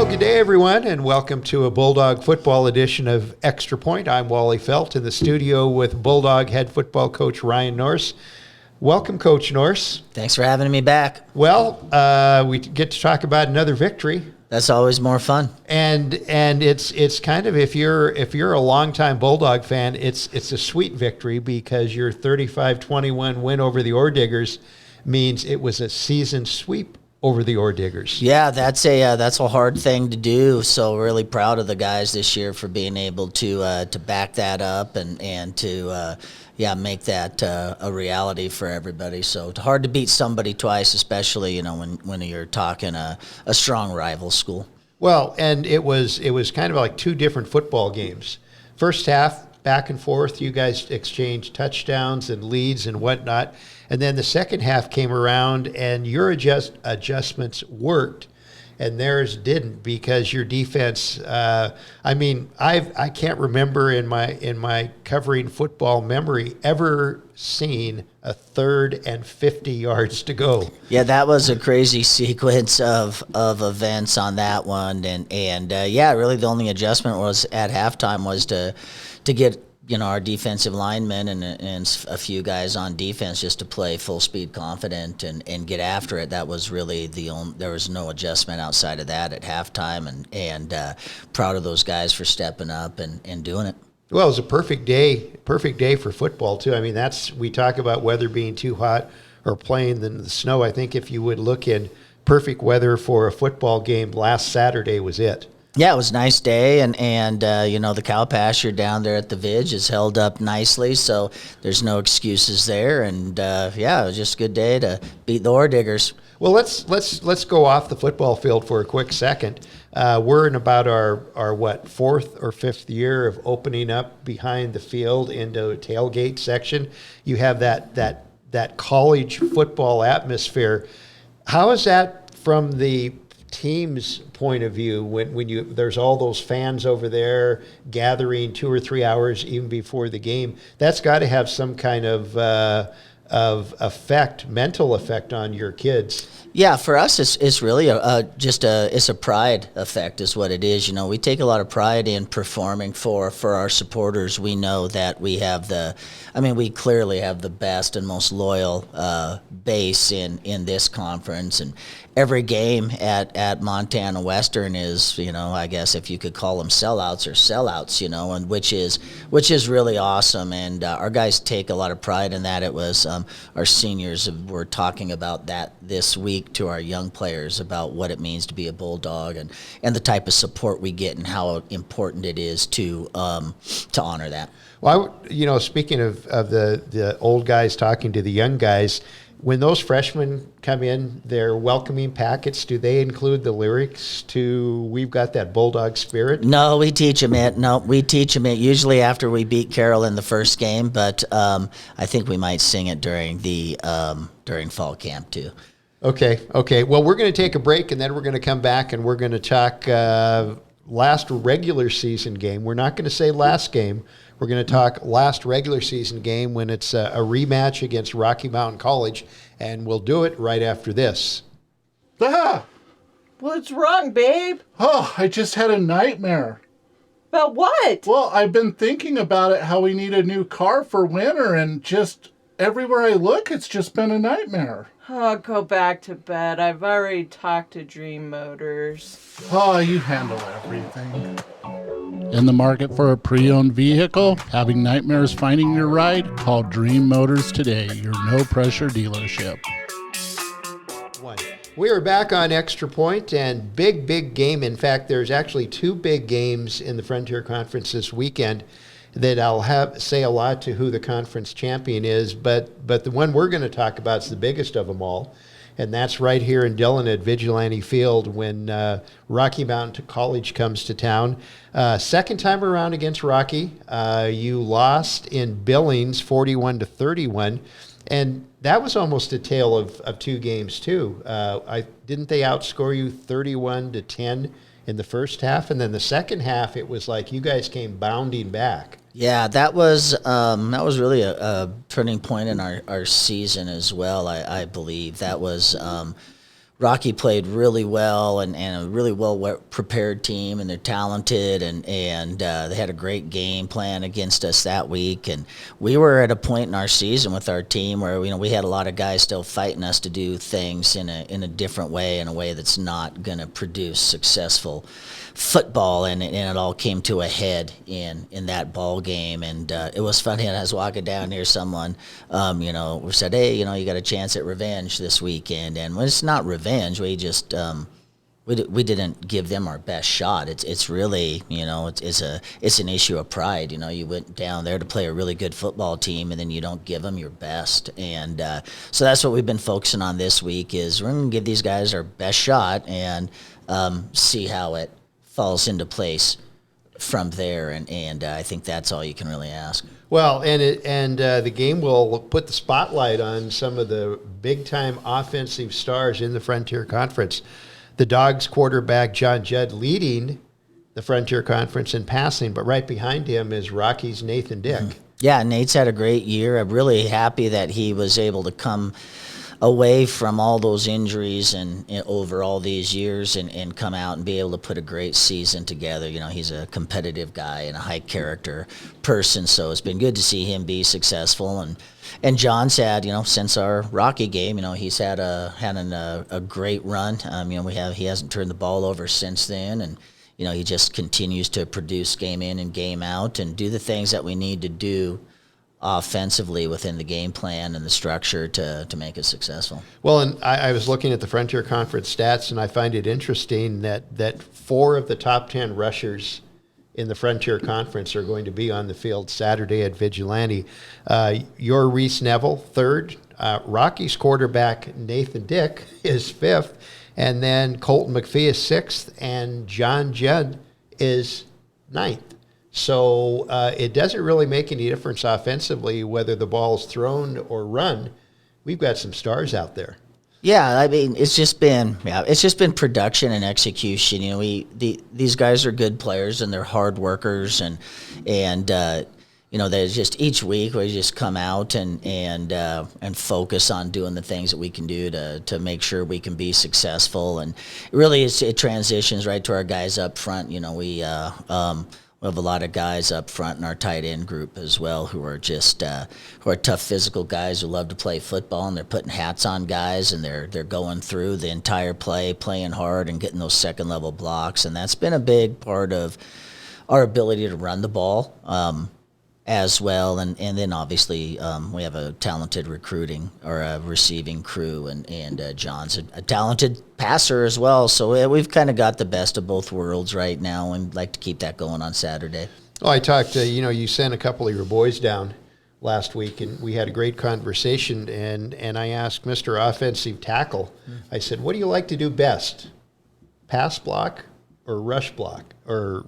Well, good day, everyone, and welcome to a Bulldog football edition of Extra Point. I'm Wally Felt in the studio with Bulldog head football coach Ryan Nourse. Welcome, Coach Nourse. Thanks for having me back. Well, we get to talk about another victory. That's always more fun. And it's kind of, if you're a longtime Bulldog fan, it's a sweet victory because your 35-21 win over the Ore Diggers means it was a season sweep over the Ore Diggers. Yeah, that's a hard thing to do. So really proud of the guys this year for being able to back that up and to make that a reality for everybody. So hard to beat somebody twice, especially when you're talking a strong rival school. Well, and it was kind of like two different football games. First half, back and forth, you guys exchanged touchdowns and leads and whatnot. And then the second half came around and your adjustments worked and theirs didn't because your defense, I can't remember in my covering football memory ever seen a 3rd and 50 yards to go. Yeah, that was a crazy sequence of events on that one. And really the only adjustment was at halftime was to get our defensive linemen and a few guys on defense just to play full speed confident and get after it. That was really there was no adjustment outside of that at halftime, and proud of those guys for stepping up and doing it. Well, it was a perfect day for football too. I mean, we talk about weather being too hot or playing in the snow. I think if you would look in perfect weather for a football game, last Saturday was it. Yeah, it was a nice day, and the cow pasture down there at the Vig is held up nicely, so there's no excuses there. And it was just a good day to beat the Ore Diggers. Well, let's go off the football field for a quick second. We're in about our 4th or 5th year of opening up behind the field into a tailgate section. You have that college football atmosphere. How is that from the team's point of view when there's all those fans over there gathering 2 or 3 hours even before the game? That's got to have some kind of mental effect on your kids. Yeah, for us, it's really it's a pride effect is what it is. We take a lot of pride in performing for our supporters. We know that we clearly have the best and most loyal base in this conference, and every game at Montana Western is, I guess if you could call them sellouts or sellouts, and which is really awesome. And our guys take a lot of pride in that. It was our seniors were talking about that this week to our young players about what it means to be a Bulldog and the type of support we get and how important it is to honor that. Well, speaking of the old guys talking to the young guys, when those freshmen come in, their welcoming packets, do they include the lyrics to "We've Got That Bulldog Spirit"? No, we teach them it. Usually after we beat Carroll in the first game, but I think we might sing it during fall camp too. Okay. Well, we're going to take a break, and then we're going to come back, and we're going to talk last regular season game. We're not going to say last game. We're going to talk last regular season game when it's a rematch against Rocky Mountain College, and we'll do it right after this. Ah! What's wrong, babe? Oh, I just had a nightmare. About what? Well, I've been thinking about it, how we need a new car for winter, and just everywhere I look, it's just been a nightmare. Oh, go back to bed. I've already talked to Dream Motors. Oh, you handle everything. In the market for a pre-owned vehicle? Having nightmares finding your ride? Call Dream Motors today, your no-pressure dealership. We are back on Extra Point, and big game. In fact, there's actually 2 big games in the Frontier Conference this weekend that I'll say a lot to who the conference champion is, but the one we're going to talk about is the biggest of them all, and that's right here in Dillon at Vigilante Field when Rocky Mountain College comes to town. Second time around against Rocky. You lost in Billings 41-31, and that was almost a tale of 2 games too. Didn't they outscore you 31-10 in the first half, and then the second half it was like you guys came bounding back? Yeah, that was really a turning point in our season as well. I believe that was Rocky played really well and a really well prepared team, and they're talented, and they had a great game plan against us that week. And we were at a point in our season with our team where we had a lot of guys still fighting us to do things in a different way, in a way that's not going to produce successful football, and it all came to a head in that ball game. And it was funny. And I was walking down here, someone we said, hey, you got a chance at revenge this weekend. And when it's not revenge, we just we didn't give them our best shot. It's really it's an issue of pride. You went down there to play a really good football team, and then you don't give them your best. And so that's what we've been focusing on this week, is we're going to give these guys our best shot and see how it falls into place from there, and I think that's all you can really ask. Well, and the game will put the spotlight on some of the big-time offensive stars in the Frontier Conference. The Dogs quarterback John Judd leading the Frontier Conference in passing, but right behind him is Rocky's Nathan Dick. Mm-hmm. Yeah, Nate's had a great year. I'm really happy that he was able to come away from all those injuries and over all these years and come out and be able to put a great season together. He's a competitive guy and a high character person, so it's been good to see him be successful. And John's had, since our Rocky game, he's had a great run. He hasn't turned the ball over since then, and he just continues to produce game in and game out and do the things that we need to do offensively within the game plan and the structure to make it successful. Well, and I was looking at the Frontier Conference stats, and I find it interesting that 4 of the top 10 rushers in the Frontier Conference are going to be on the field Saturday at Vigilante. Your Reese Neville, 3rd. Rocky's quarterback Nathan Dick is 5th. And then Colton McPhee is 6th. And John Judd is 9th. So it doesn't really make any difference offensively whether the ball's thrown or run. We've got some stars out there. Yeah, I mean, it's just been production and execution. These guys are good players and they're hard workers, and they just each week we just come out and focus on doing the things that we can do to make sure we can be successful. And really, it transitions right to our guys up front. We have a lot of guys up front in our tight end group as well who are just who are tough physical guys who love to play football, and they're putting hats on guys, and they're going through the entire play, playing hard and getting those second level blocks. And that's been a big part of our ability to run the ball as well. And then obviously we have a talented recruiting or a receiving crew, and John's a talented passer as well. So we've kind of got the best of both worlds right now, and like to keep that going on Saturday. Oh, I talked to, you sent a couple of your boys down last week, and we had a great conversation, and I asked Mr. Offensive Tackle, I said, what do you like to do best? Pass block or rush block or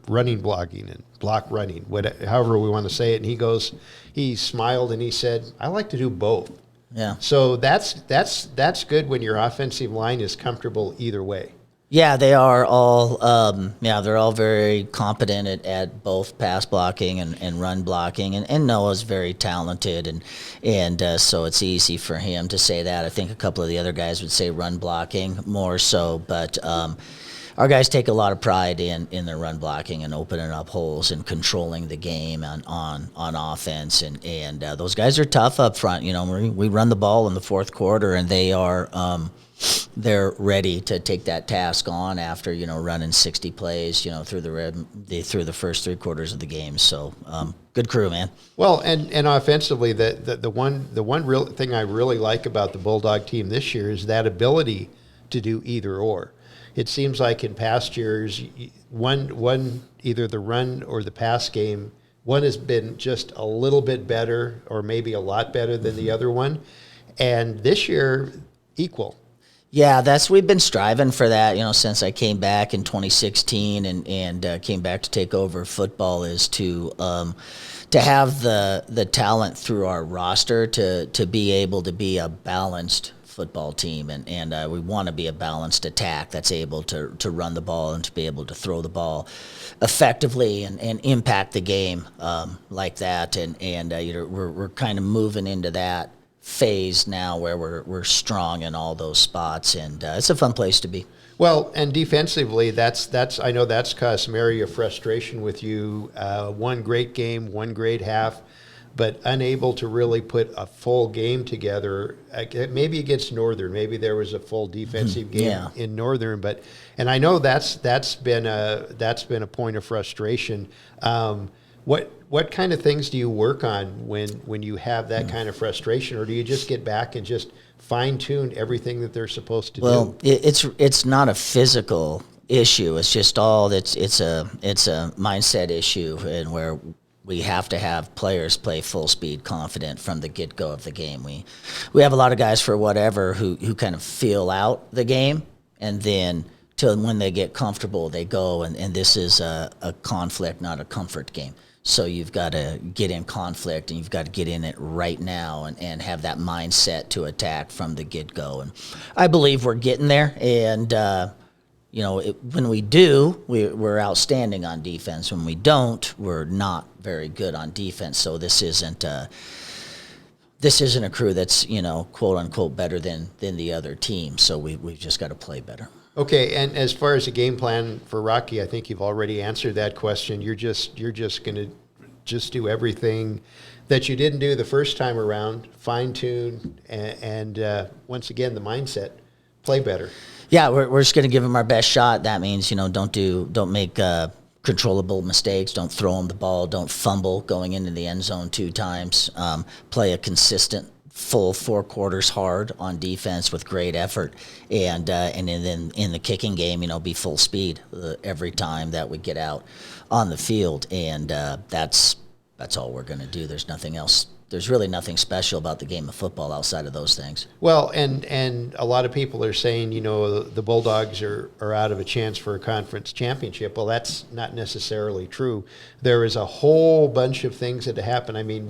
running blocking and block running, however we want to say it. And he smiled and he said, I like to do both. Yeah. So that's good when your offensive line is comfortable either way. Yeah, they are all. They're all very competent at both pass blocking and run blocking. And Noah's very talented, and so it's easy for him to say that. I think a couple of the other guys would say run blocking more so, but our guys take a lot of pride in their run blocking and opening up holes and controlling the game on offense. And those guys are tough up front. We run the ball in the fourth quarter, and they are. They're ready to take that task on after running 60 plays through the first 3 quarters of the game. So good crew, man. Well, and offensively, the one real thing I really like about the Bulldog team this year is that ability to do either or. It seems like in past years, one either the run or the pass game, one has been just a little bit better or maybe a lot better than the other one, and this year equal. Yeah, we've been striving for that, since I came back in 2016 and came back to take over football, is to have the talent through our roster to be able to be a balanced football team, and we want to be a balanced attack that's able to run the ball and to be able to throw the ball effectively and impact the game like that, and we're kind of moving into that phase now where we're strong in all those spots, and it's a fun place to be. Well, and defensively, that's I know that's caused some area of frustration with you. One great game, one great half, but unable to really put a full game together. Maybe against Northern, maybe there was a full defensive game in Northern, and I know that's been a point of frustration. What kind of things do you work on when you have that kind of frustration, or do you just get back and just fine-tune everything that they're supposed to do? Well, it's not a physical issue. It's just it's a mindset issue, and where we have to have players play full speed, confident from the get-go of the game. We have a lot of guys for whatever who kind of feel out the game, and then till when they get comfortable, they go, and this is a conflict, not a comfort game. So you've got to get in conflict, and you've got to get in it right now and have that mindset to attack from the get-go. And I believe we're getting there. And, when we do, we're outstanding on defense. When we don't, we're not very good on defense. So this isn't a crew that's, quote-unquote better than the other team. So we've just got to play better. Okay, and as far as the game plan for Rocky, I think you've already answered that question. You're just going to just do everything that you didn't do the first time around, fine-tune, and once again, the mindset, play better. Yeah, we're just going to give them our best shot. That means, don't make controllable mistakes. Don't throw them the ball. Don't fumble going into the end zone 2 times. Play a consistent full 4 quarters hard on defense with great effort, and then in the kicking game, be full speed every time that we get out on the field, and that's all we're going to do. There's nothing else. There's really nothing special about the game of football outside of those things. Well, and a lot of people are saying, the Bulldogs are out of a chance for a conference championship. Well, that's not necessarily true. There is a whole bunch of things that happen. I mean,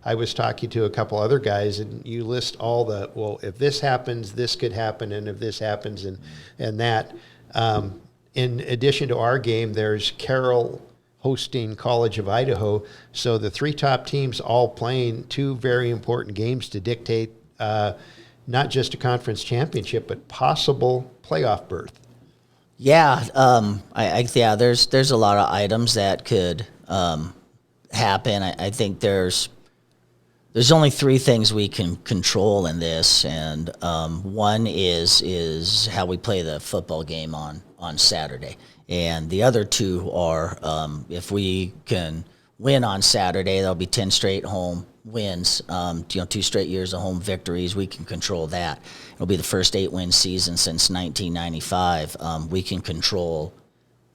I was talking to a couple other guys, and you list all if this happens, this could happen, and if this happens, and that. In addition to our game, there's Carroll hosting College of Idaho. So the 3 top teams all playing 2 very important games to dictate not just a conference championship, but possible playoff berth. Yeah, there's a lot of items that could happen. I think there's only 3 things we can control in this, and one is how we play the football game on Saturday. And the other 2 are if we can win on Saturday, there'll be 10 straight home wins, 2 straight years of home victories. We can control that. It'll be the first 8-win season since 1995. We can control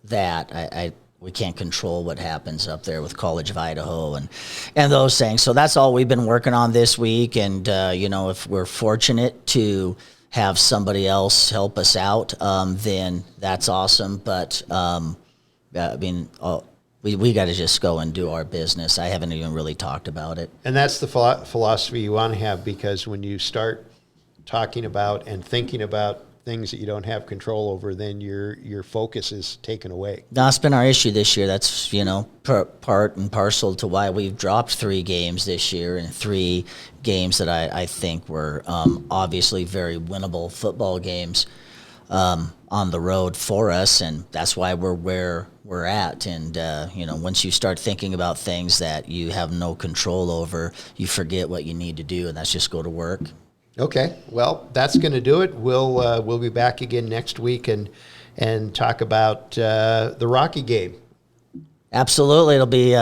that. We can't control what happens up there with College of Idaho and those things. So that's all we've been working on this week. And, if we're fortunate to have somebody else help us out, then that's awesome. But we got to just go and do our business. I haven't even really talked about it. And that's the philosophy you want to have, because when you start talking about and thinking about things that you don't have control over, then your focus is taken away. That's been our issue this year. That's part and parcel to why we've dropped 3 games this year, and 3 games that I think were obviously very winnable football games on the road for us, and that's why we're where we're at. And once you start thinking about things that you have no control over, you forget what you need to do, and that's just go to work. Okay, well, that's going to do it. We'll be back again next week and talk about the Rocky game. Absolutely, it'll be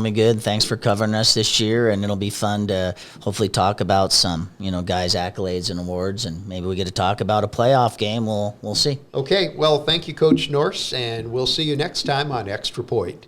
be good. Thanks for covering us this year, and it'll be fun to hopefully talk about some guys' accolades and awards, and maybe we get to talk about a playoff game. We'll see. Okay, well, thank you, Coach Nourse, and we'll see you next time on Extra Point.